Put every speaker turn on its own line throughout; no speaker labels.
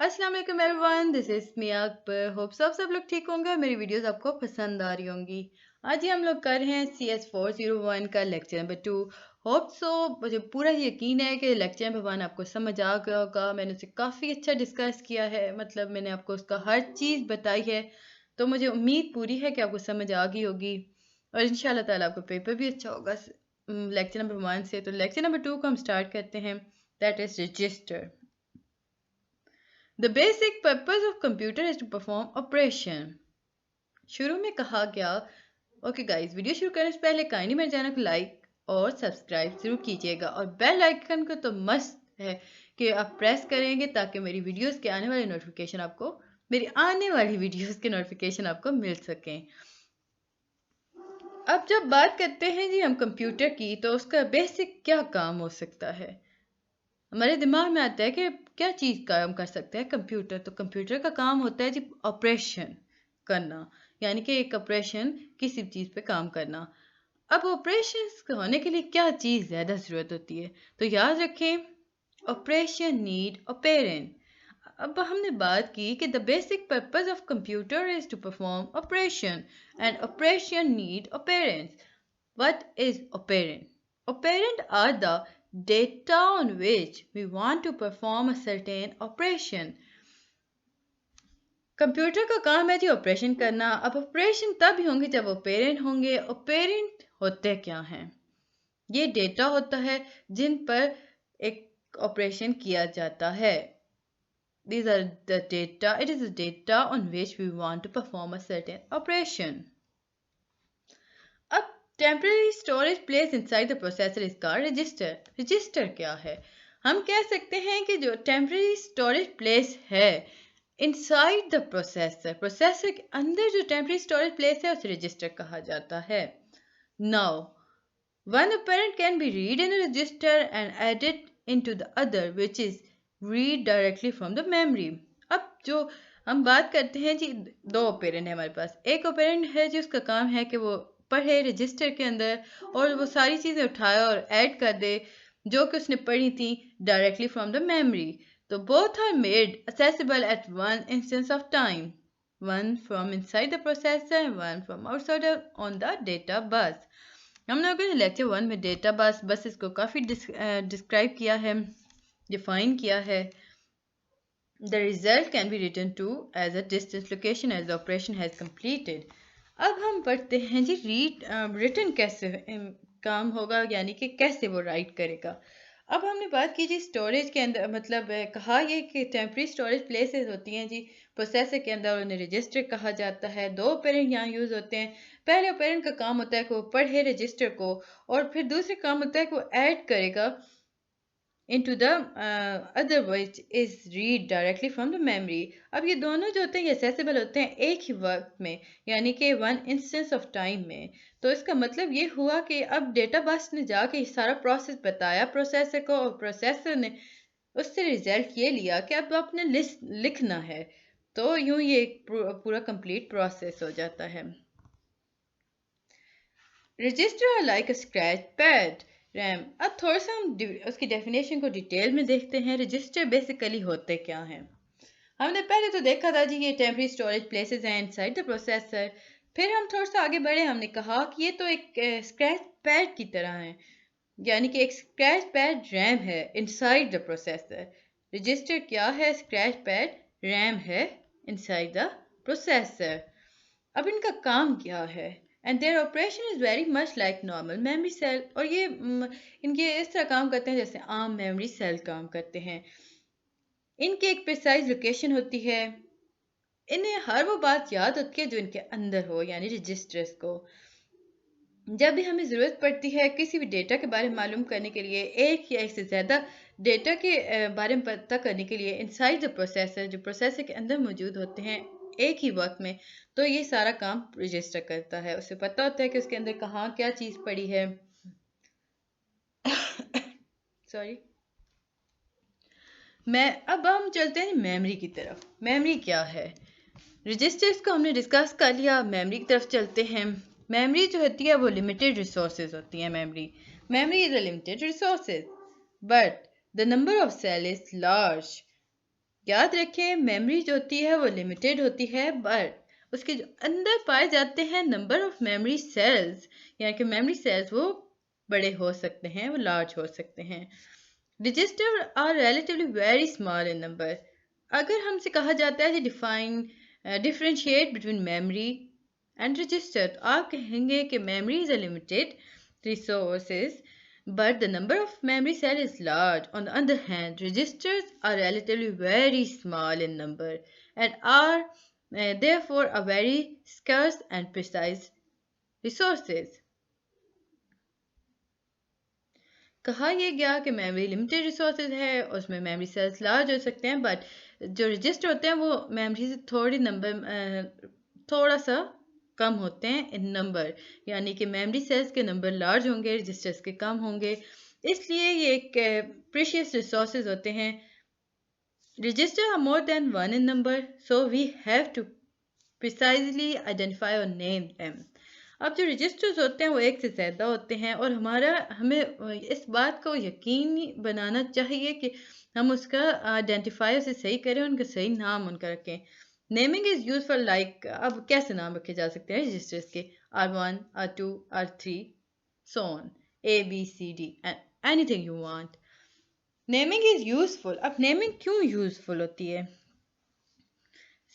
अस्सलाम वालेकुम everyone, this is Mia Akbar. Hope सब लोग ठीक होंगे और मेरी वीडियोस आपको पसंद आ रही होंगी। आज ही हम लोग कर रहे हैं CS401 का लेक्चर नंबर 2। होप सो मुझे पूरा यकीन है कि लेक्चर नंबर 1 आपको समझ आ गया होगा। मैंने उसे काफ़ी अच्छा डिस्कस किया है, मतलब मैंने आपको उसका हर चीज़ बताई है। तो मुझे उम्मीद पूरी है कि आपको समझ आ गई होगी और इंशाल्लाह ताला आपको पेपर भी अच्छा होगा लेक्चर नंबर 1 से। तो लेक्चर नंबर 2 को हम स्टार्ट करते हैं, that is register. The basic purpose of computer is to perform operation। शुरू में कहा गया, ओके गाइस, वीडियो शुरू करने से पहले काइंडली मेरे चैनल को लाइक और सब्सक्राइब जरूर कीजिएगा और बेल आइकन को तो मस्त है कि आप प्रेस करेंगे ताकि मेरी वीडियोस के आने वाले नोटिफिकेशन आपको मेरी आने वाली वीडियोस के नोटिफिकेशन आपको मिल सकें। अब जब बात करते हैं जी हम कंप्यूटर की, तो उसका बेसिक क्या काम हो सकता है। हमारे दिमाग में आता है कि क्या चीज़ काम कर सकता है कंप्यूटर। तो कंप्यूटर का काम होता है जी ऑपरेशन करना, यानी कि एक ऑपरेशन किसी चीज़ पे काम करना। अब ऑपरेशन होने के लिए क्या चीज़ ज़्यादा ज़रूरत होती है, तो याद रखें, ऑपरेशन नीड ऑपेरेंट। अब हमने बात की कि the basic purpose of computer is to perform operation and operation need operands. What is operand? Operand are the data on which we want to perform a certain operation. Computer का काम है जी operation करना। अब operation तब ही होंगे जब apparent होंगे। Apparent होते क्या हैं? ये डेटा होता है जिन पर एक ऑपरेशन किया जाता है। These are the data. It is the data on which we want to perform a certain operation. अब temporary storage place inside the processor is called register. Register क्या है? हम कह सकते हैं कि जो टेम्पररी स्टोरेज प्लेस है इनसाइड द प्रोसेसर, प्रोसेसर के अंदर जो टेम्पररी स्टोरेज प्लेस है उसे रजिस्टर कहा जाता है। Now one operand can be read in a register and added into the other, which is read directly from the memory। अब जो हम बात करते हैं जी, दो ऑपरेंड है हमारे पास। एक ऑपरेंड है जो उसका काम है कि वो पढ़े रजिस्टर के अंदर और वो सारी चीज़ें उठाए और ऐड कर दे जो कि उसने पढ़ी थी डायरेक्टली फ्रॉम द मेमोरी। तो both are made accessible at one instance of time, one from inside the processor and one from outside on the data bus। हम लोगों ने लेक्चर 1 में डेटा बस इसको काफ़ी डिस्क्राइब किया है, डिफाइन किया है। The result can be written to as a distance location as the operation has completed। अब हम पढ़ते हैं जी रिटर्न कैसे काम होगा, यानी कि कैसे वो राइट करेगा। अब हमने बात की जी स्टोरेज के अंदर, मतलब कहा ये कि टेम्पररी स्टोरेज प्लेसेस होती हैं जी प्रोसेसर के अंदर, उन्हें रजिस्टर कहा जाता है। दो ऑपरेंड यहाँ यूज़ होते हैं। पहले ऑपरेंड का काम होता है कि वो पढ़े रजिस्टर को, और फिर दूसरे काम होता है कि वो ऐड करेगा into the other, which is read directly from the memory। अब ये दोनों जो होते हैं ये accessible होते हैं एक ही वक्त में, यानी कि one instance of time में। तो इसका मतलब ये हुआ कि अब डेटा बस ने जाके सारा प्रोसेस बताया प्रोसेसर को, और प्रोसेसर ने उससे रिजल्ट ये लिया कि अब आपने लिस्ट लिखना है। तो यूं ये एक पूरा कंप्लीट प्रोसेस हो जाता है। Register like a scratch pad RAM. अब थोड़ा सा हम उसकी डेफिनेशन को डिटेल में देखते हैं। रजिस्टर बेसिकली होते क्या हैं। हमने पहले तो देखा था जी ये टेम्पररी स्टोरेज प्लेसेस हैं इनसाइड द प्रोसेसर। फिर हम थोड़ा सा आगे बढ़े, हमने कहा कि ये तो एक स्क्रैच पैड की तरह है, यानी कि एक स्क्रैच पैड रैम है इनसाइड द प्रोसेसर। रजिस्टर क्या है? स्क्रैच पैड रैम है इनसाइड द प्रोसेसर। अब इनका काम क्या है? And their operation is very much like normal memory cell. और ये इनके इस तरह काम करते हैं जैसे आम मेमोरी सेल काम करते हैं। इनकी एक प्रिसाइज लोकेशन होती है। इन्हें हर वो बात याद होती है जो इनके अंदर हो, यानी रजिस्टर्स को। जब भी हमें ज़रूरत पड़ती है किसी भी डेटा के बारे में मालूम करने के लिए, एक या एक से ज़्यादा डेटा के बारे में पता करने के लिए, इनसाइड द प्रोसेसर, जो प्रोसेसर के अंदर मौजूद होते हैं एक ही वक्त में, तो ये सारा काम रजिस्टर करता है। उसे पता होता है कि उसके अंदर कहाँ क्या चीज़ पड़ी है। सॉरी। अब हम चलते हैं मेमोरी की तरफ। मेमोरी क्या है? रजिस्टर्स को हमने डिस्कस कर लिया, मेमोरी की तरफ चलते हैं। मेमोरी जो होती है वो लिमिटेड रिसोर्सेज होती है। Memory is a limited resources but the number of cell is large. याद रखें मेमोरी जो होती है वो लिमिटेड होती है, बट उसके जो अंदर पाए जाते हैं नंबर ऑफ मेमोरी सेल्स, यानी कि मेमोरी सेल्स वो बड़े हो सकते हैं, वो लार्ज हो सकते हैं। Register are relatively very small in number. अगर हमसे कहा जाता है differentiate between memory and register, तो आप कहेंगे कि memory is a limited resources, but the number of memory cell is large. On the other hand, registers are relatively very small in number and are therefore a very scarce and precise resources. कहा यह गया कि memory limited resources है, उसमें memory cells large हो सकते हैं, but जो रजिस्टर होते हैं वो मेमोरी से थोड़ा सा कम होते हैं इन नंबर, यानी कि मेमोरी सेल्स के नंबर लार्ज होंगे, रजिस्टर्स के कम होंगे, इसलिए ये एक प्रीशियस रिसोर्सेज होते हैं। Register are more than one in number, so we have to precisely identify और नेम देम। अब जो रजिस्टर्स होते हैं वो एक से ज़्यादा होते हैं और हमें इस बात को यकीनी बनाना चाहिए कि हम उसका आइडेंटिफाई उसे सही करें, उनका सही नाम उनका रखें। Naming is use for like, अब कैसे नाम रखे जा सकते हैं रजिस्टर्स के? R1, R2, R3, so on, ABCD and anything you want. Naming is useful. अब नेमिंग क्यों यूजफुल होती है?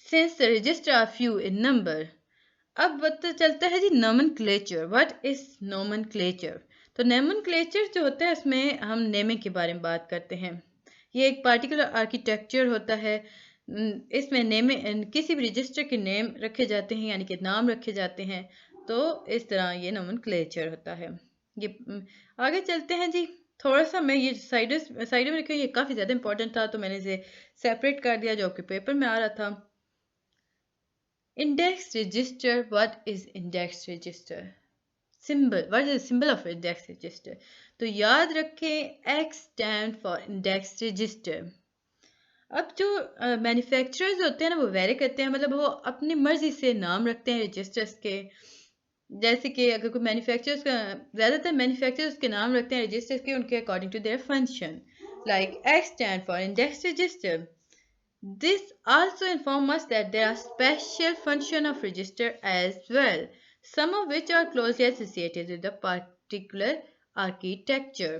Since the register are few in number. अब पता चलता है जी नोमेनक्लेचर। What is nomenclature? तो नोमेनक्लेचर जो होता है इसमें हम नेमिंग के बारे में बात करते हैं। ये एक पार्टिकुलर आर्किटेक्चर होता है, इसमें नेम किसी भी रजिस्टर के नेम रखे जाते हैं, यानी कि नाम रखे जाते हैं, तो इस तरह ये नोमेनक्लेचर होता है। ये आगे चलते हैं जी। थोड़ा सा मैं ये साइड में रखा, ये काफ़ी ज़्यादा इंपॉर्टेंट था तो मैंने इसे सेपरेट कर दिया जो आपके पेपर में आ रहा था। Index register. What is index register? Symbol. What is the symbol of index register? तो याद रखें X stand for index register. अब जो मैन्युफैक्चरर्स होते हैं ना वो वेरी करते हैं, मतलब वो अपनी मर्जी से नाम रखते हैं रजिस्टर्स के। जैसे कि अगर कोई मैन्युफैक्चरर्स का, ज़्यादातर मैन्युफैक्चरर्स के नाम रखते हैं रजिस्टर्स के उनके according to their function, like X stand for index register. This also informs us that there are special functions of register as well, some of which are closely associated with the particular architecture.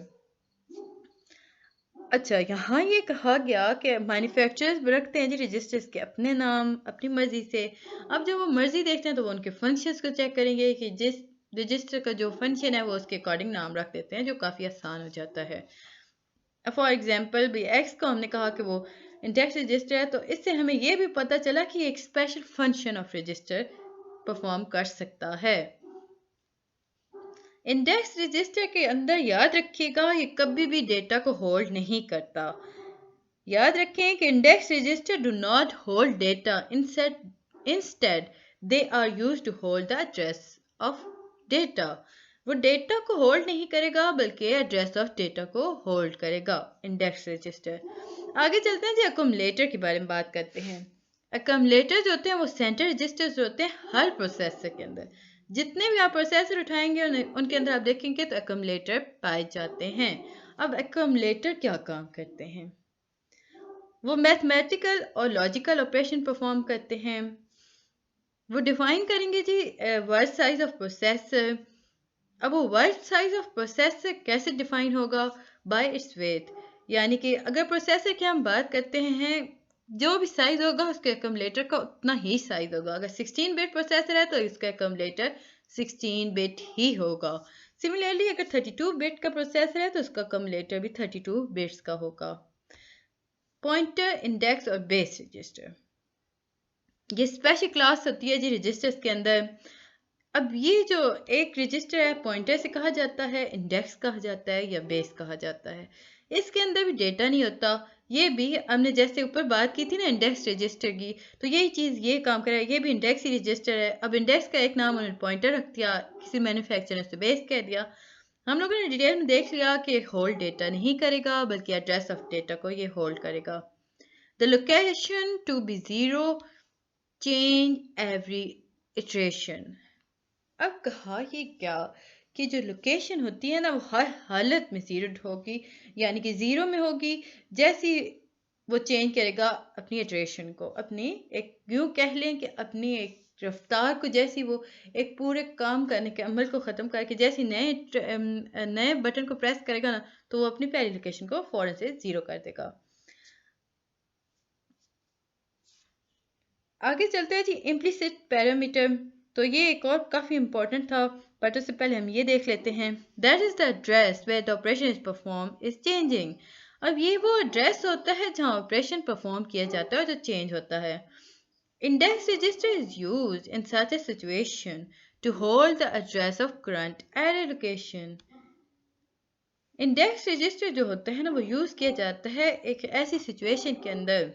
अच्छा, यहाँ ये कहा गया कि manufacturers रखते हैं जी registers के अपने नाम अपनी मर्जी से। अब जब वो मर्जी देखते हैं तो वो उनके फंक्शंस को चेक करेंगे कि जिस रजिस्टर का जो फंक्शन है वो उसके अकॉर्डिंग नाम रख देते हैं, जो काफ़ी आसान हो जाता है। फॉर एग्जाम्पल भी एक्स को हमने कहा कि वो इंडेक्स रजिस्टर है, तो इससे हमें यह भी पता चला कि एक special function of register perform कर सकता है। इंडेक्स रजिस्टर के अंदर याद रखिएगा ये कभी भी डेटा को होल्ड नहीं करता। याद रखें कि index register do not hold data, instead they are used to hold the address of data. वो डेटा को होल्ड नहीं करेगा बल्कि एड्रेस ऑफ डेटा को होल्ड करेगा इंडेक्स रजिस्टर। आगे चलते हैं जी, अकोमलेटर के बारे में बात करते हैं। अकोमलेटर जो होते हैं वो सेंट्रल रजिस्टर्स होते हैं हर प्रोसेसर के अंदर। जितने भी आप प्रोसेसर उठाएंगे उनके अंदर आप देखेंगे तो अकोमलेटर पाए जाते हैं। अब अकोमलेटर क्या काम करते हैं? वो मैथमेटिकल और लॉजिकल ऑपरेशन परफॉर्म करते हैं। वो डिफाइन करेंगे जी वर्ड साइज ऑफ प्रोसेसर। अब वो वर्ड साइज ऑफ प्रोसेसर कैसे डिफाइन होगा? बाय इट्स वेट, यानी कि अगर प्रोसेसर की हम बात करते हैं जो भी साइज होगा उसके अकोमलेटर का उतना ही साइज होगा। अगर 16 बिट प्रोसेसर है तो इसका अकोमलेटर 16 बिट ही होगा। सिमिलरली अगर 32 बिट का प्रोसेसर है तो उसका अकोमलेटर भी 32 बिट्स का होगा। पॉइंटर, इंडेक्स और बेस रजिस्टर, ये स्पेशल क्लास होती है जी रजिस्टर्स के अंदर। अब ये जो एक रजिस्टर है पॉइंटर से कहा जाता है, इंडेक्स कहा जाता है या बेस कहा जाता है। इसके अंदर भी डेटा नहीं होता। ये भी हमने जैसे ऊपर बात की थी ना इंडेक्स रजिस्टर की, तो यही चीज़ ये काम करे, ये भी इंडेक्स ही रजिस्टर है। अब इंडेक्स का एक नाम उन्होंने पॉइंटर रख दिया, किसी मैन्युफैक्चरर ने उसे बेस कह दिया। हम लोगों ने डिटेल में देख लिया कि होल्ड डेटा नहीं करेगा बल्कि एड्रेस ऑफ डेटा को ये होल्ड करेगा। The location to be zero, change every iteration. अब कहा ये क्या कि जो लोकेशन होती है ना वो हर हालत में ज़ीरो होगी, यानी कि ज़ीरो में होगी। जैसी वो चेंज करेगा अपनी इटरेशन को, अपनी एक यूँ कह लें कि अपनी एक रफ्तार को, जैसी वो एक पूरे काम करने के अमल को ख़त्म करके जैसे नए बटन को प्रेस करेगा ना, तो वो अपनी पहली लोकेशन को फ़ौरन से 0 कर देगा। आगे चलते हैं जी इम्प्लिसिट पैरामीटर। तो ये एक और काफ़ी इंपॉर्टेंट था, बट उससे पहले हम ये देख लेते हैं। That is the address where the operation is perform is changing. अब ये वो एड्रेस होता है जहाँ ऑपरेशन परफॉर्म किया जाता है और जो चेंज होता है। Index register is used in such a situation to hold the address of current array location. Index register जो होता है ना, वो यूज किया जाता है एक ऐसी सिचुएशन के अंदर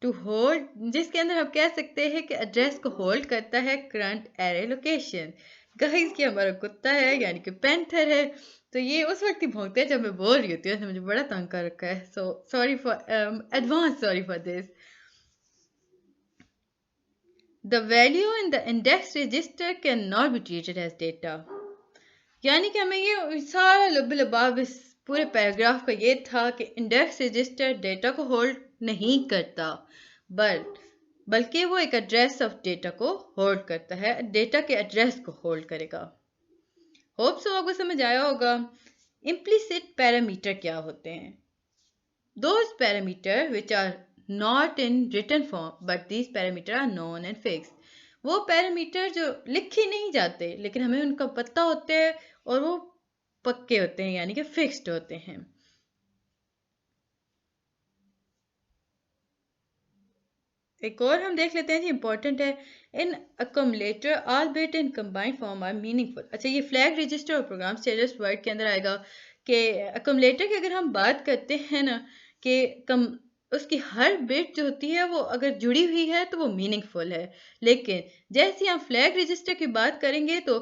टू होल्ड, जिसके अंदर हम कह सकते हैं कि एड्रेस को होल्ड करता है करंट एरे लोकेशन। गाइस कि हमारा कुत्ता है यानी कि पैंथर है, तो ये उस वक्त ही भौंकते हैं जब मैं बोल रही होती हूँ। मुझे बड़ा तंग कर रखा है, so sorry for advance sorry for this. The value in the index register cannot be treated as data. यानी कि हमें ये सारा लब लबाब इस पूरे पैराग्राफ का ये था कि इंडेक्स रजिस्टर डेटा को होल्ड नहीं करता, बल्कि वो एक एड्रेस ऑफ डेटा को होल्ड करता है, डेटा के एड्रेस को होल्ड करेगा। होप सो आपको समझ आया होगा। इम्प्लिसिट पैरामीटर क्या होते हैं? Those parameters which are not in written form but these parameters are known and fixed. वो पैरामीटर जो लिखे नहीं जाते लेकिन हमें उनका पता होता है और वो पक्के होते हैं यानी कि फिक्स्ड होते हैं। एक और हम देख लेते हैं जी, इंपॉर्टेंट है। In accumulator all bit in combined form are meaningful. अच्छा, ये फ्लैग रजिस्टर और प्रोग्राम स्टेटस वर्ड के अंदर आएगा कि अकोमलेटर की अगर हम बात करते हैं ना कि उसकी हर बिट जो होती है वो अगर जुड़ी हुई है तो वो मीनिंगफुल है, लेकिन जैसे हम फ्लैग रजिस्टर की बात करेंगे तो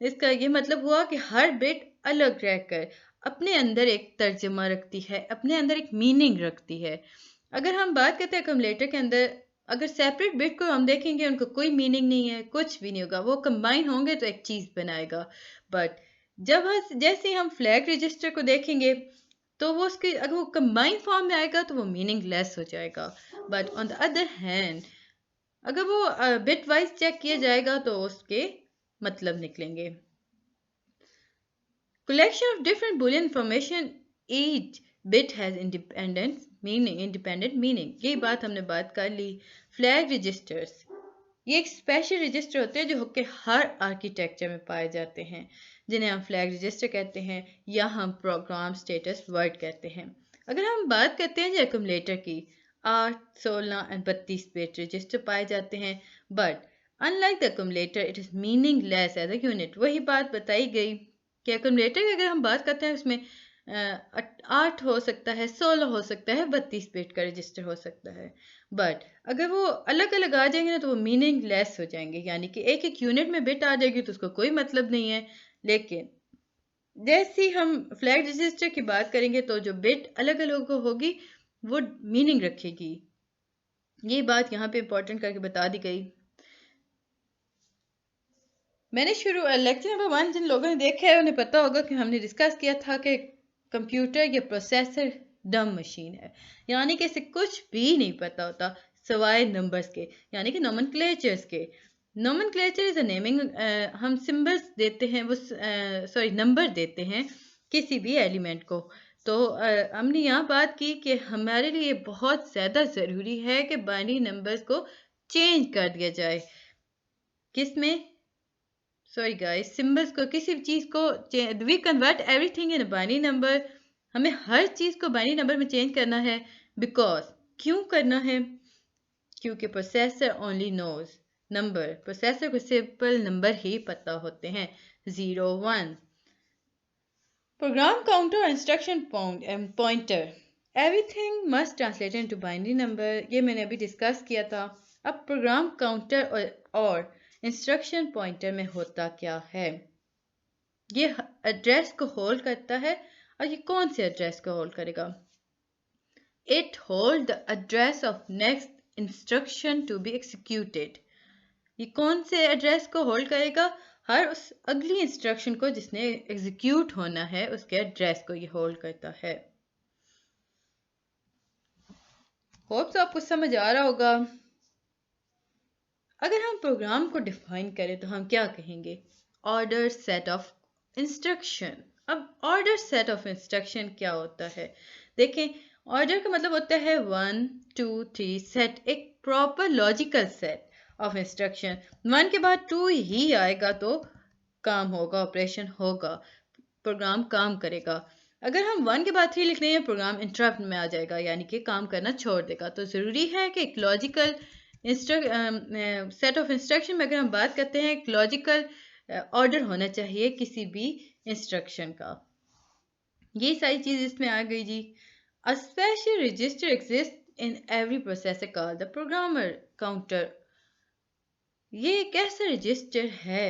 इसका ये मतलब हुआ कि हर बिट अलग रहकर अपने अंदर एक तर्जमा रखती है, अपने अंदर एक मीनिंग रखती है। अगर हम बात करते हैं अकोमलेटर के अंदर, अगर सेपरेट बिट को हम देखेंगे उनको कोई मीनिंग नहीं है, कुछ भी नहीं होगा, वो कंबाइन होंगे तो एक चीज़ बनाएगा। बट जैसे हम फ्लैग रजिस्टर को देखेंगे तो वो उसके अगर वो कंबाइन फॉर्म में आएगा तो वो मीनिंगलेस हो जाएगा। But on the other hand अगर वो बिट वाइज चेक किया जाएगा तो उसके मतलब निकलेंगे। Collection of different Boolean information, each bit has independent meaning। ये बात हमने बात कर ली। फ्लैग रजिस्टर्स ये एक स्पेशल रजिस्टर होते हैं जो कि हर आर्किटेक्चर में पाए जाते हैं, जिन्हें हम फ्लैग रजिस्टर कहते हैं या हम प्रोग्राम स्टेटस वर्ड कहते हैं। अगर हम बात करते हैं जो एक्यूमुलेटर की, 8, 16 और 32 बिट रजिस्टर पाए जाते हैं, but unlike the accumulator it is meaningless as a unit. वही बात बताई गई कि एक्यूमुलेटर की अगर हम बात करते हैं उसमें 8 हो सकता है, 16 हो सकता है, 32 बिट का रजिस्टर हो सकता है। बट अगर वो अलग अलग आ जाएंगे ना तो वो मीनिंगलेस हो जाएंगे, यानी कि एक एक यूनिट में बिट आ जाएगी तो उसका कोई मतलब नहीं है। लेकिन जैसे ही हम फ्लैग रजिस्टर की बात करेंगे तो जो बिट अलग अलग होगी वो मीनिंग रखेगी। ये बात यहाँ पे इंपॉर्टेंट करके बता दी गई। मैंने लेक्चर नंबर 1 जिन लोगों ने देखा है उन्हें पता होगा कि हमने डिस्कस किया था कि कंप्यूटर या प्रोसेसर डम मशीन है, यानी कि इसे कुछ भी नहीं पता होता सवाए नंबर्स के, यानी कि नोमेनक्लेचर्स के। नोमेनक्लेचर इज अ नेमिंग, हम सिंबल्स देते हैं, वो नंबर देते हैं किसी भी एलिमेंट को। तो हमने यहाँ बात की कि हमारे लिए बहुत ज़्यादा ज़रूरी है कि बाइनरी नंबर्स को चेंज कर दिया जाए। किस में? सॉरी गाइस, सिंबल्स को, किसी भी चीज़ को we convert everything in binary number. हमें हर चीज़ को बाइनरी नंबर में चेंज करना है। बिकॉज क्यों करना है? क्योंकि processor only knows number, processor को सिंपल नंबर ही पता होते हैं, 0, 1। Program counter, instruction pointer, everything must translate into binary number. ये मैंने अभी डिस्कस किया था। अब प्रोग्राम काउंटर और इंस्ट्रक्शन पॉइंटर में होता क्या है? ये एड्रेस को होल्ड करता है। और ये कौन से एड्रेस को होल्ड करेगा? It hold the address of next instruction to be executed. ये कौन से एड्रेस को होल्ड करेगा? हर उस अगली इंस्ट्रक्शन को जिसने एग्जीक्यूट होना है उसके एड्रेस को ये होल्ड करता है। होप तो आपको समझ आ रहा होगा। अगर हम प्रोग्राम को डिफाइन करें तो हम क्या कहेंगे? Order set of instruction. अब ऑर्डर सेट ऑफ इंस्ट्रक्शन क्या होता है? देखें, ऑर्डर का मतलब होता है 1 2 3 सेट, एक proper logical set of instruction. 1 के बाद 2 ही आएगा तो काम होगा, ऑपरेशन होगा, प्रोग्राम काम करेगा। अगर हम 1 के बाद 3 लिख रहे हैं, प्रोग्राम इंटरप्ट में आ जाएगा, यानी कि काम करना छोड़ देगा। तो ज़रूरी है कि एक लॉजिकल सेट ऑफ इंस्ट्रक्शन में अगर हम बात करते हैं, एक लॉजिकल ऑर्डर होना चाहिए किसी भी इंस्ट्रक्शन का। ये सारी चीज़ इसमें आ गई जी। A special register exists in every processor called the programmer counter. ये एक ऐसा रजिस्टर है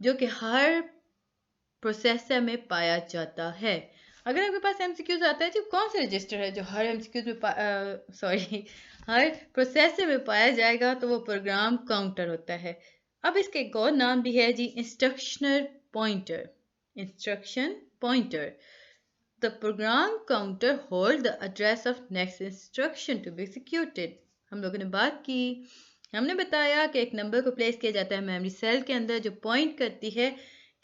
जो कि हर प्रोसेसर में पाया जाता है। अगर आपके पास एमसीक्यूज आता है, तो कौन सा रजिस्टर है जो हर एमसीक्यूज में हर प्रोसेसर में पाया जाएगा, तो वो प्रोग्राम काउंटर होता है। अब इसके एक और नाम भी है जी, instructional pointer. Instruction pointer. The program counter hold the address of next instruction to be executed. हम लोगों ने बात की, हमने बताया कि एक नंबर को प्लेस किया जाता है मेमोरी सेल के अंदर, जो पॉइंट करती है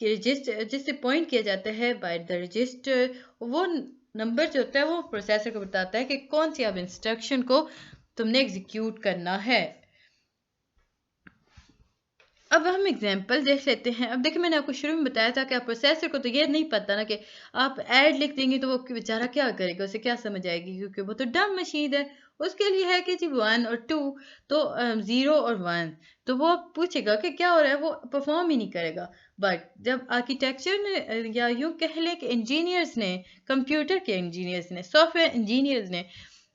कि रजिस्टर जिससे पॉइंट किया जाता है बाय द रजिस्टर। वो नंबर जो होता है वो प्रोसेसर को बताता है कि कौन सी अब इंस्ट्रक्शन को तुमने एग्जीक्यूट करना है। अब हम एग्जांपल देख लेते हैं। अब देखिए, मैंने आपको शुरू में बताया था कि आप प्रोसेसर को तो ये नहीं पता ना कि आप ऐड लिख देंगे तो वो बेचारा क्या करेगा, उसे क्या समझ आएगी, क्योंकि वो तो डम मशीन है। उसके लिए है कि जी 1 और 2, तो 0 और 1, तो वो पूछेगा कि क्या हो रहा है, वो परफॉर्म ही नहीं करेगा। बट जब आर्किटेक्चर ने या यूँ कह लें कि इंजीनियर्स ने, कंप्यूटर के इंजीनियर्स ने, सॉफ्टवेयर इंजीनियर्स ने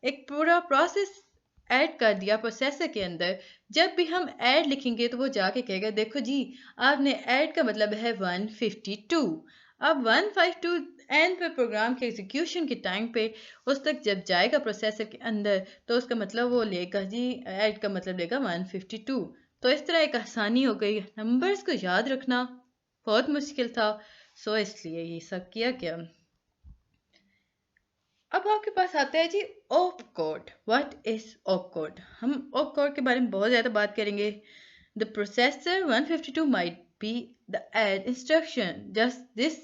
एक पूरा प्रोसेस ऐड कर दिया प्रोसेसर के अंदर, जब भी हम ऐड लिखेंगे तो वो जाके कहेगा, देखो जी आपने ऐड का मतलब है 152। अब 152 एंड पे प्रोग्राम के एग्जीक्यूशन के टाइम पे उस तक जब जाएगा प्रोसेसर के अंदर, तो उसका मतलब वो लेगा जी, ऐड का मतलब लेगा 152। तो इस तरह एक आसानी हो गई। नंबर्स को याद रखना बहुत मुश्किल था, सो इसलिए ये सब किया गया। अब आपके पास आता है जी op code. What is op code? हम ऑप कोड के बारे में बहुत ज़्यादा बात करेंगे। The processor 152 might be the add instruction. Just this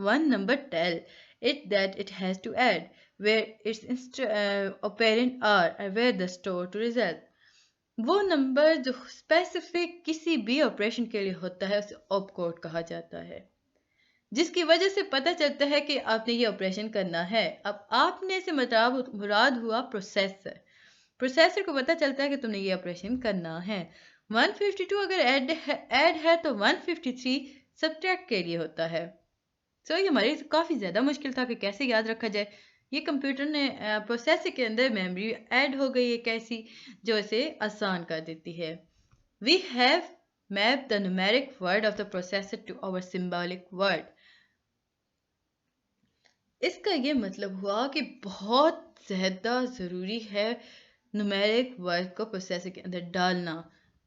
one number tell it that it has to add where its operand are and where the store to result. वो number जो specific किसी भी ऑपरेशन के लिए होता है उसे op code कहा जाता है, जिसकी वजह से पता चलता है कि आपने ये ऑपरेशन करना है। अब आपने से मुराद हुआ प्रोसेसर। प्रोसेसर को पता चलता है कि तुमने ये ऑपरेशन करना है। 152 अगर ऐड है तो 153 सब्ट्रैक्ट के लिए होता है। सो ये हमारे काफ़ी ज़्यादा मुश्किल था कि कैसे याद रखा जाए। ये कंप्यूटर ने प्रोसेसर के अंदर मेमोरी ऐड हो गई एक ऐसी जो इसे आसान कर देती है। We have map the numeric word of the processor to our symbolic word. इसका ये मतलब हुआ कि बहुत ज़्यादा ज़रूरी है न्यूमेरिक वर्ड को प्रोसेसर के अंदर डालना।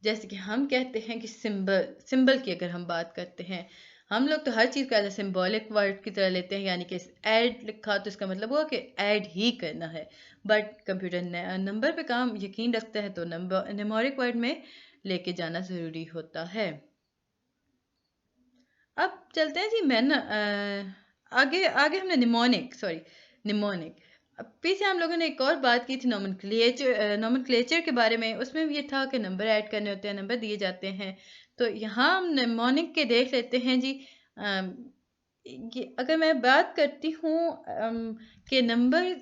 जैसे कि हम कहते हैं कि सिंबल की अगर हम बात करते हैं, हम लोग तो हर चीज़ को एज सिंबॉलिक वर्ड की तरह लेते हैं, यानी कि ऐड लिखा तो इसका मतलब हुआ कि ऐड ही करना है। बट कंप्यूटर नंबर पे काम यकीन रखता है, तो नंबर न्यूमेरिक वर्ड में लेके जाना ज़रूरी होता है। अब चलते हैं जी, आगे आगे हमने निमोनिक। अब पीछे हम लोगों ने एक और बात की थी नोमेनक्लेचर के बारे में। उसमें भी ये था कि नंबर ऐड करने होते हैं, नंबर दिए जाते हैं। तो यहाँ हम निमोनिक के देख लेते हैं जी। ये अगर मैं बात करती हूँ कि नंबर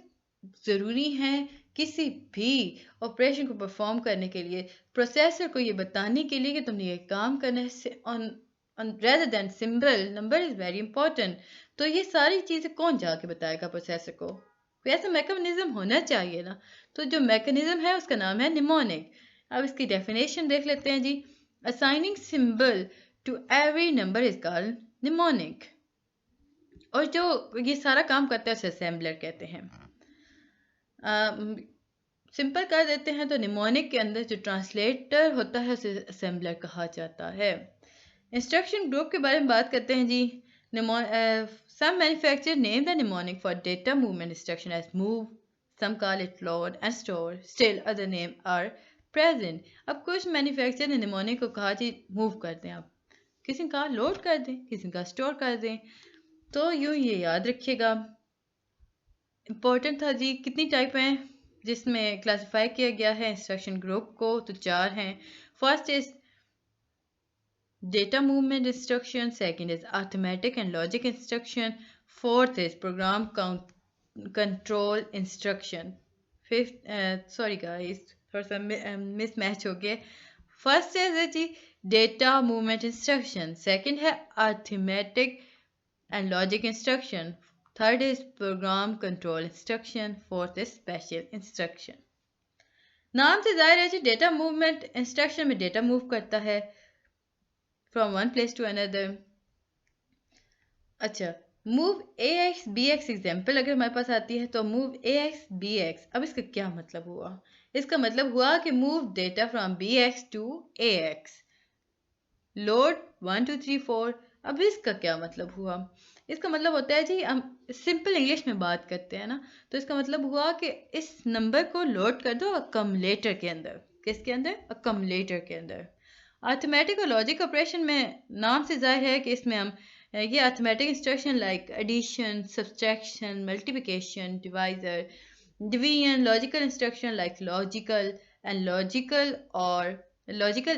ज़रूरी हैं किसी भी ऑपरेशन को परफॉर्म करने के लिए, प्रोसेसर को ये बताने के लिए कि तुमने ये काम करना है, rather than symbol, number is very important। तो ये सारी चीज़ें कौन जाके बताएगा प्रोसेसर को? कोई ऐसा मैकेनिज्म होना चाहिए ना। तो जो मैकेनिज्म है उसका नाम है निमोनिक। अब इसकी डेफिनेशन देख लेते हैं जी। Assigning symbol to every number is called mnemonic. और जो ये सारा काम करता है उसे असेंबलर कहते हैं। सिंपल कर देते हैं तो निमोनिक के अंदर जो ट्रांसलेटर होता है उसे असेंबलर कहा जाता है। इंस्ट्रक्शन ग्रुप के बारे में बात करते हैं जी। Some manufacturer name the mnemonic for data movement instruction as move, Some call it load and store. Still other names are present. अब कुछ मैन्युफैक्चरर ने निमोनिक को कहा जी मूव कर दें आप, किसी ने कहा लोड कर दें, किसी ने कहा स्टोर कर दें। तो यूँ ये याद रखिएगा। इम्पोर्टेंट था जी। कितनी टाइप हैं जिसमें क्लासिफाई किया गया है इंस्ट्रक्शन ग्रुप को? तो 4 हैं। First is data movement instruction, second is arithmetic and logic instruction, fourth is program control instruction, fifth sorry guys थोड़ा सा mismatch हो गया। फर्स्ट है जी data movement instruction, second है arithmetic and logic instruction, third is program control instruction, fourth is special instruction। नाम से जाहिर है जी डेटा मूवमेंट इंस्ट्रक्शन में डेटा मूव करता है from one place to another। अच्छा, move ax bx एग्जाम्पल अगर हमारे पास आती है तो move ax bx, अब इसका क्या मतलब हुआ? इसका मतलब हुआ कि move data from bx to ax, load 1 2 3 4। अब इसका क्या मतलब हुआ? इसका मतलब होता है जी, हम सिंपल इंग्लिश में बात करते हैं ना, तो इसका मतलब हुआ कि इस नंबर को लोड कर दो अकम्युलेटर के अंदर। किसके अंदर? अकम्युलेटर के अंदर। अर्थमेटिक और लॉजिक ऑपरेशन में नाम से जाहिर है कि इसमें हम ये arithmetic instruction like addition, subtraction, multiplication, divisor, division, logical instruction like logical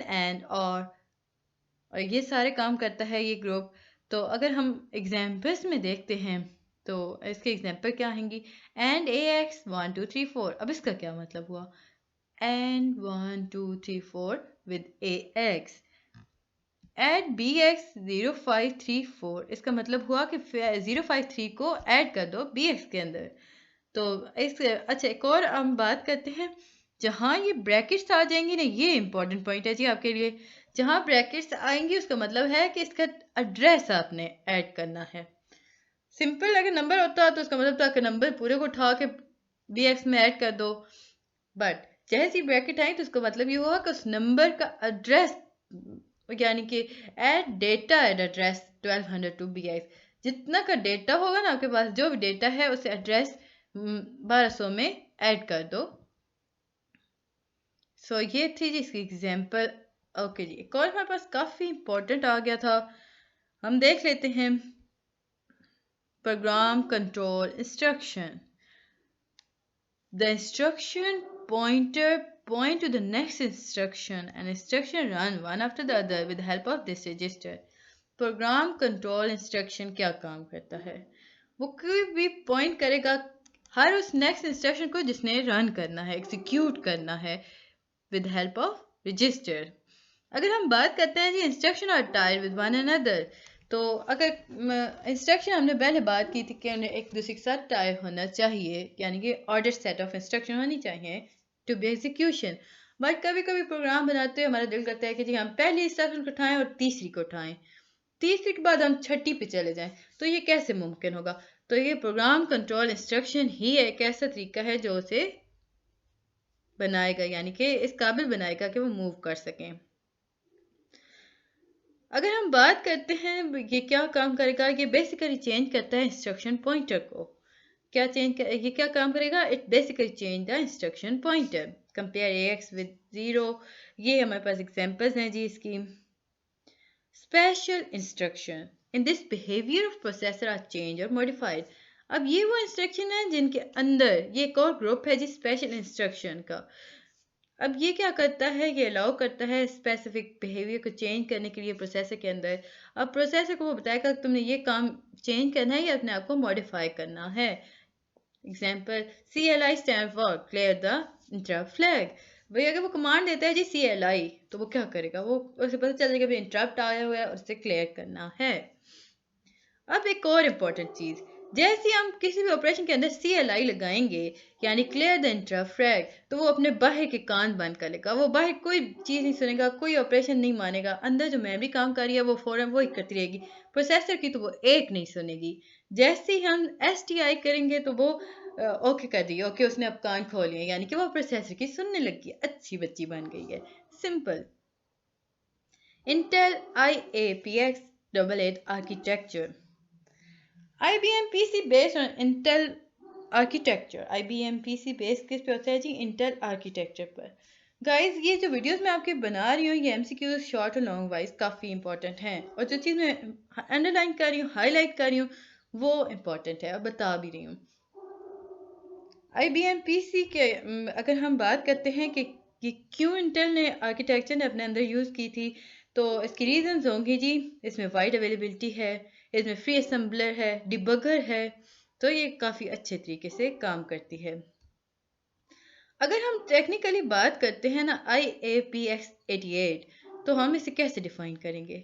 and और ये सारे काम करता है ये ग्रुप। तो अगर हम एग्जाम्पल्स में देखते हैं तो इसके एग्जाम्पल क्या आएंगी? And A x 1 2 3 4। अब इसका क्या मतलब हुआ? And 1 2 3 4 with ax, add bx 0 5 3 4। इसका मतलब हुआ कि 053 को ऐड कर दो bx के अंदर। तो इस अच्छा, एक और हम बात करते हैं जहाँ ये ब्रैकेट्स आ जाएंगी ना, ये इंपॉर्टेंट पॉइंट है जी आपके लिए। जहाँ ब्रैकेट्स आएंगी उसका मतलब है कि इसका एड्रेस आपने ऐड करना है। सिंपल अगर नंबर होता तो उसका मतलब था कि नंबर पूरे को उठा के bx में ऐड कर दो, बट जैसे ही ब्रैकेट आई तो उसका मतलब ये हुआ कि उस नंबर का एड्रेस, यानी कि add data add address 1200 to bx। जितना का डेटा होगा ना आपके पास, जो भी डेटा है उसे एड्रेस 1200 में ऐड कर दो। सो ये थी जी इसकी एग्जांपल। ओके जी, एक और हमारे पास काफ़ी इंपॉर्टेंट आ गया था, हम देख लेते हैं। Program control instruction. The instruction pointer point to the next instruction and instruction run one after the other with the help of this register। Program control instruction क्या काम करता है? वो कोई भी पॉइंट करेगा हर उस नेक्स्ट इंस्ट्रक्शन को जिसने रन करना है, एग्जीक्यूट करना है विद हेल्प ऑफ रजिस्टर। अगर हम बात करते हैं जी instruction are tied with one another, तो अगर इंस्ट्रक्शन हमने पहले बात की थी कि उन्हें एक दूसरे के साथ टाई होना चाहिए, यानी कि ऑर्डर सेट ऑफ इंस्ट्रक्शन होनी चाहिए टू बी एग्जीक्यूशन। बट कभी कभी प्रोग्राम बनाते हुए हमारा दिल करता है कि जी हम पहली इंस्ट्रक्शन को उठाएं और तीसरी को उठाएं, तीसरी के बाद हम छठी पे चले जाएं, तो ये कैसे मुमकिन होगा? तो ये प्रोग्राम कंट्रोल इंस्ट्रक्शन ही एक ऐसा तरीका है जो उसे बनाएगा, यानी कि इस काबिल बनाएगा कि वो मूव कर सकें। अगर हम बात करते हैं ये क्या काम करेगा, ये बेसिकली चेंज करता है इंस्ट्रक्शन पॉइंटर को। ये क्या काम करेगा? It basically change the instruction pointer. Compare ax with 0। ये हमारे पास एग्जांपल्स हैं जी इसकी। Special instruction, in this behaviour of processor are change और मॉडिफाइड। अब ये वो इंस्ट्रक्शन है जिनके अंदर ये एक और ग्रुप है जी स्पेशल इंस्ट्रक्शन का। अब ये क्या करता है? ये अलाउ करता है स्पेसिफिक बिहेवियर को चेंज करने के लिए प्रोसेसर के अंदर। अब प्रोसेसर को वो बताएगा कि तुमने ये काम चेंज करना है या अपने आप को मॉडिफाई करना है। Example, CLI stand for clear the interrupt flag. भाई अगर वो कमांड देता है जी CLI, तो वो क्या करेगा? वो उसे पता चल जाएगा भाई इंटरप्ट आया हुआ है और उसे क्लियर करना है। अब एक और इम्पॉर्टेंट चीज़, जैसे हम किसी भी ऑपरेशन के अंदर CLI लगाएंगे, यानी क्लियर द इंटरप्ट फ्लैग, तो वो अपने बाहर के कान बंद कर लेगा, वो बाहर कोई चीज़ नहीं सुनेगा, कोई ऑपरेशन नहीं मानेगा। अंदर जो मेमोरी काम कर रही है वो फ़ौरन वही करती रहेगी, प्रोसेसर की तो वो एक नहीं सुनेगी। जैसे ही हम STI करेंगे तो वो ओके कर दी, ओके उसने अब कान खोल लिए, यानी कि वो प्रोसेसर की सुनने लगी, अच्छी बच्ची बन गई है। Simple. Intel IAPX 88 architecture. IBM PC based on Intel architecture IBM PC base किस पे होता है जी? इंटेल आर्किटेक्चर पर। गाइस ये जो वीडियोस मैं आपके बना रही हूँ ये MCQs शॉर्ट और लॉन्ग वाइज काफ़ी इंपॉर्टेंट हैं, और जो चीज़ मैं अंडरलाइन कर रही हूँ, हाईलाइट कर रही हूँ, वो इम्पॉर्टेंट है और बता भी रही हूँ। IBM PC के अगर हम बात करते हैं कि क्यों इंटेल ने आर्किटेक्चर ने अपने अंदर यूज़ की थी, तो इसकी रीजंस होंगी जी। इसमें वाइड अवेलेबिलिटी है, इसमें फ्री असेंबलर है, डिबगर है, तो ये काफ़ी अच्छे तरीके से काम करती है। अगर हम टेक्निकली बात करते हैं ना IAPX88, तो हम इसे कैसे डिफाइन करेंगे?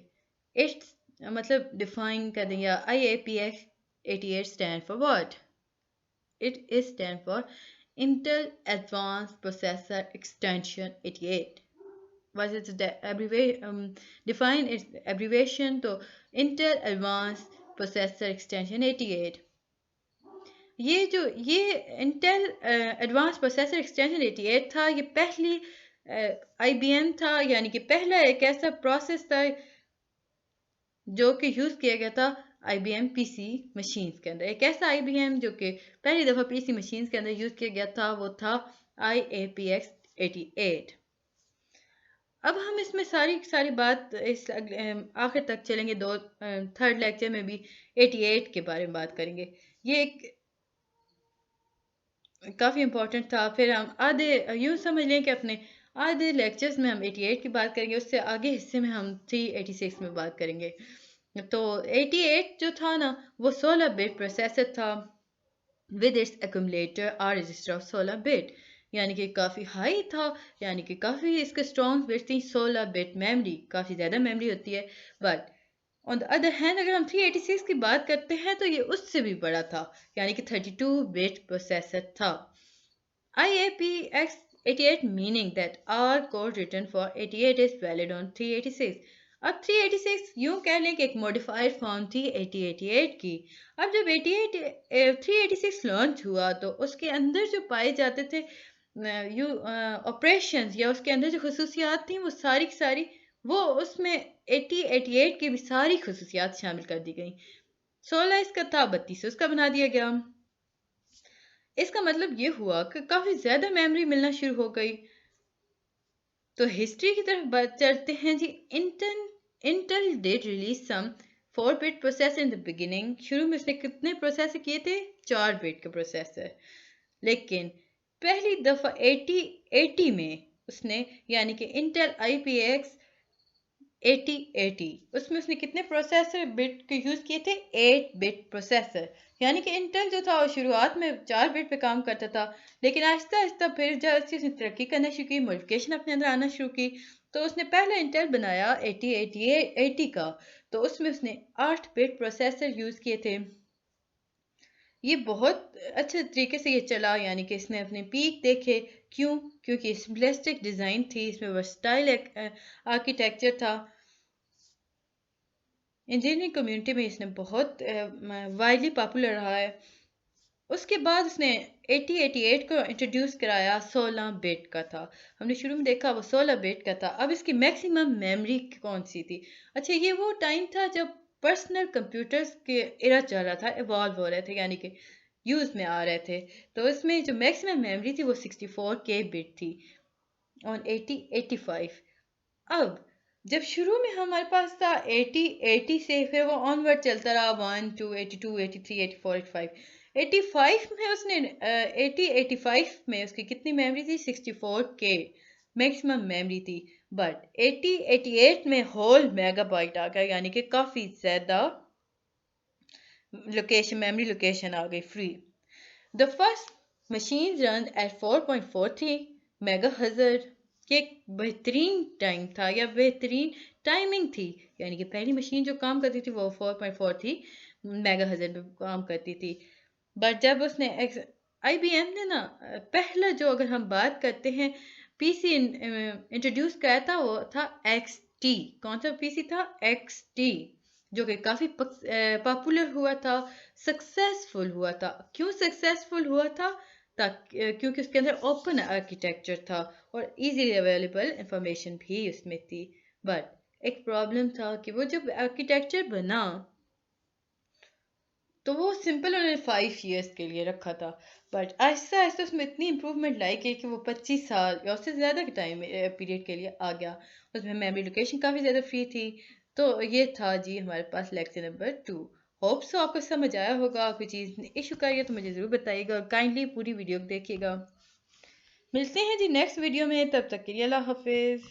इट्स मतलब डिफाइन कर दें, या IAPX88 stand for what? It is stand for Intel Advanced Processor Extension 88. Was its define its abbreviation to Intel Advanced Processor Extension 88. ये Intel Advanced Processor Extension 88 था, ये पहली IBM था, यानी कि पहला एक ऐसा प्रोसेस था जो कि यूज़ किया गया था IBM PC मशीन्स के अंदर। एक ऐसा IBM जो कि पहली दफ़ा PC मशीन्स के अंदर यूज़ किया गया था, वो था IAPX88। अब हम इसमें सारी सारी बात इस आखिर तक चलेंगे, थर्ड लेक्चर में भी 88 के बारे में बात करेंगे। ये एक काफ़ी इम्पोर्टेंट था। फिर हम आधे यूँ समझ लें कि अपने आधे लेक्चर्स में हम 88 की बात करेंगे, उससे आगे हिस्से में हम 386 में बात करेंगे। तो 88 जो था ना, वो 16 बिट प्रोसेसर था with its accumulator are register of 16 bit, यानी कि काफ़ी हाई था, यानी कि काफ़ी इसके स्ट्रॉन्ग बिट थी। 16 बिट मेमोरी काफ़ी ज़्यादा मेमोरी होती है, but on the other hand अगर हम 386 की बात करते हैं तो ये उससे भी बड़ा था, यानी कि 32 बिट प्रोसेसर था। IAPX88 meaning that all code written for 88 is valid on 386. अब 386 यूं कह लें कि एक मॉडिफाइड फॉर्म थी 8088 की। अब जब 386 लॉन्च हुआ तो उसके अंदर जो पाए जाते थे ऑपरेशंस, या उसके अंदर जो खसूसियात थी, वो सारी की सारी वो उसमें 8088 की भी सारी खसूसियात शामिल कर दी गई। 16 इसका था, 32 उसका बना दिया गया। इसका मतलब ये हुआ कि काफ़ी ज़्यादा मेमोरी मिलना शुरू हो गई। तो हिस्ट्री की तरफ बात चलते हैं जी। Intel did release some 4 bit processor in the beginning. शुरू में उसने कितने प्रोसेसर किए थे? 4 बिट के प्रोसेसर। लेकिन पहली दफ़ा 8080 में उसने, यानी कि इंटेल IPX 8080, उसमें उसने कितने प्रोसेसर बिट के यूज़ किए थे? 8 बिट प्रोसेसर। यानी कि इंटेल जो था वो शुरुआत में 4 बिट पे काम करता था, लेकिन आहिस्ता आहिस्ता फिर जब उसने तरक्की करना शुरू की, मॉडिफिकेशन अपने अंदर आना शुरू की, तो उसने पहले इंटेल बनाया 8080 का, तो उसमें उसने 8 बिट प्रोसेसर यूज़ किए थे। ये बहुत अच्छे तरीके से ये चला, यानी कि इसने अपने पीक देखे। क्यों? क्योंकि सिंपलिस्टिक डिज़ाइन थी, इसमें वर्सटाइल आर्किटेक्चर था। इंजीनियरिंग कम्युनिटी में इसने बहुत वाइडली पॉपुलर रहा है। उसके बाद उसने 8088 को इंट्रोड्यूस कराया, 16 बिट का था। हमने शुरू में देखा वो 16 बिट का था। अब इसकी मैक्सिमम मेमोरी कौन सी थी? अच्छा, ये वो टाइम था जब पर्सनल कंप्यूटर्स के एरा चल रहा था, इवॉल्व हो रहे थे, यानी कि यूज़ में आ रहे थे। तो इसमें जो मैक्सिमम मेमोरी थी वो 64K बिट थी ऑन 8085। अब जब शुरू में हमारे पास था 80 से, फिर वो ऑनवर्ड चलता रहा 1 2 82 83 84 85। 85 में उसने 85 में उसकी कितनी मेमोरी थी? 64K मैक्सिमम मेमोरी थी। बट 88 में होल मेगाबाइट आ गया, यानी कि काफ़ी ज़्यादा मेमोरी लोकेशन आ गई free. The first machines run at 4.43 megahertz. ये एक बेहतरीन टाइम था या बेहतरीन टाइमिंग थी, यानी कि पहली मशीन जो काम करती थी वो 4.43 मेगाहर्ट्ज़ पे काम करती थी। बट जब उसने IBM ने ना पहला, जो अगर हम बात करते हैं PC इंट्रोड्यूस कराया था, वो था XT। कौन सा PC था? XT, जो कि काफ़ी पॉपुलर हुआ था, सक्सेसफुल हुआ था। क्यों सक्सेसफुल हुआ था? क्योंकि उसके अंदर ओपन आर्किटेक्चर था और इजीली अवेलेबल इंफॉर्मेशन भी उसमें थी। बट एक प्रॉब्लम था कि वो जब आर्किटेक्चर बना तो वो सिंपल उन्होंने 5 ईयर्स के लिए रखा था, बट आहिस्ता आहिस्ता उसमें इतनी इम्प्रूवमेंट लाई गई कि वो 25 साल या उससे ज़्यादा के टाइम पीरियड के लिए आ गया। उसमें मेमोरी लोकेशन काफ़ी ज़्यादा फ्री थी। तो ये था जी हमारे पास लेक्चर नंबर 2। होप सो आपको समझ आया होगा। कोई चीज़ इशू करिए तो मुझे ज़रूर बताइएगा और काइंडली पूरी वीडियो देखिएगा। मिलते हैं जी नेक्स्ट वीडियो में, तब तक के लिए अल्लाह हाफिज़।